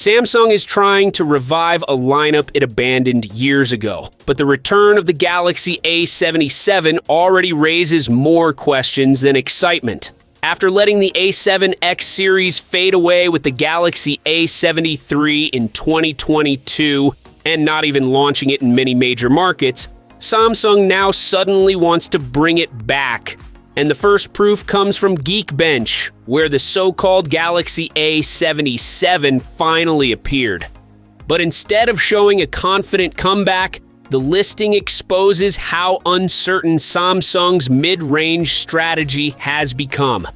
Samsung is trying to revive a lineup it abandoned years ago, but the return of the Galaxy A77 already raises more questions than excitement. After letting the A7X series fade away with the Galaxy A73 in 2022 and not even launching it in many major markets, Samsung now suddenly wants to bring it back. And the first proof comes from Geekbench, where the so-called Galaxy A77 finally appeared. But instead of showing a confident comeback, the listing exposes how uncertain Samsung's mid-range strategy has become.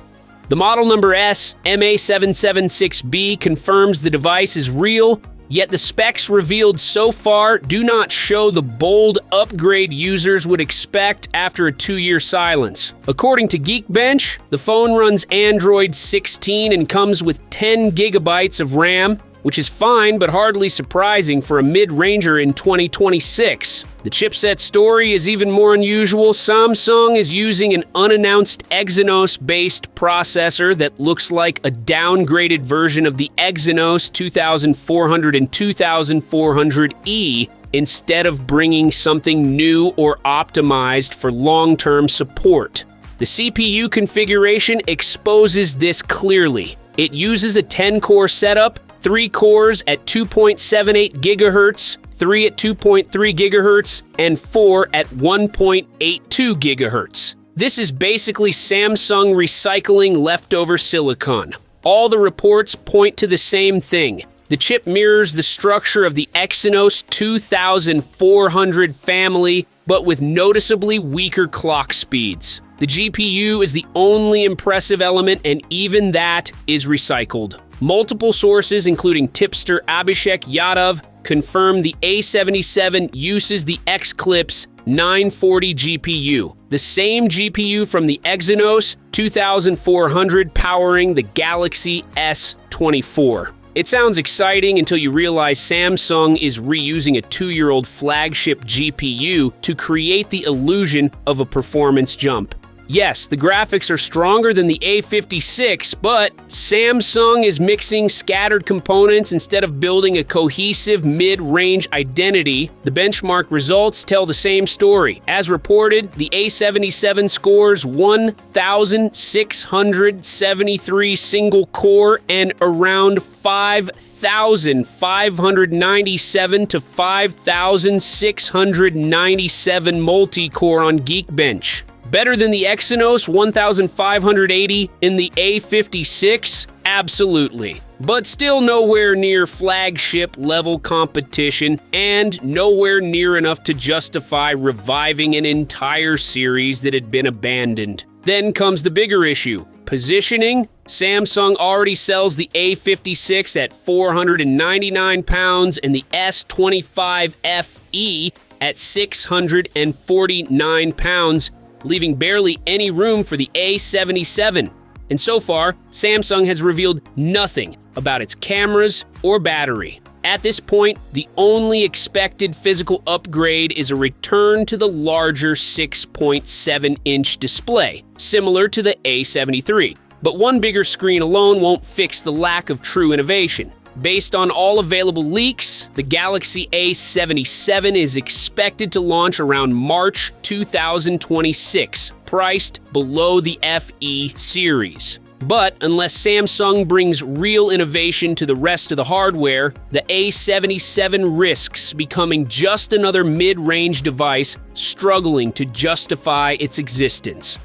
The model number SM-A776B confirms the device is real, yet the specs revealed so far do not show the bold upgrade users would expect after a 2-year silence. According to Geekbench, the phone runs Android 16 and comes with 10 gigabytes of RAM, which is fine but hardly surprising for a mid-ranger in 2026. The chipset story is even more unusual. Samsung is using an unannounced Exynos-based processor that looks like a downgraded version of the Exynos 2400 and 2400E instead of bringing something new or optimized for long-term support. The CPU configuration exposes this clearly. It uses a 10-core setup, 3 cores at 2.78 GHz, 3 at 2.3 GHz, and 4 at 1.82 GHz. This is basically Samsung recycling leftover silicon. All the reports point to the same thing. The chip mirrors the structure of the Exynos 2400 family, but with noticeably weaker clock speeds. The GPU is the only impressive element, and even that is recycled. Multiple sources, including tipster Abhishek Yadav, confirm the A77 uses the Xclipse 940 GPU, the same GPU from the Exynos 2400 powering the Galaxy S24. It sounds exciting until you realize Samsung is reusing a 2-year-old flagship GPU to create the illusion of a performance jump. Yes, the graphics are stronger than the A56, but Samsung is mixing scattered components instead of building a cohesive mid-range identity. The benchmark results tell the same story. As reported, the A77 scores 1,673 single-core and around 5,597 to 5,697 multi-core on Geekbench. Better than the Exynos 1580 in the A56? Absolutely. But still nowhere near flagship-level competition and nowhere near enough to justify reviving an entire series that had been abandoned. Then comes the bigger issue. Positioning. Samsung already sells the A56 at £499 and the S25 FE at £649. Leaving barely any room for the A77. And so far, Samsung has revealed nothing about its cameras or battery. At this point, the only expected physical upgrade is a return to the larger 6.7-inch display, similar to the A73. But one bigger screen alone won't fix the lack of true innovation. Based on all available leaks, the Galaxy A77 is expected to launch around March 2026, priced below the FE series. But unless Samsung brings real innovation to the rest of the hardware, the A77 risks becoming just another mid-range device struggling to justify its existence.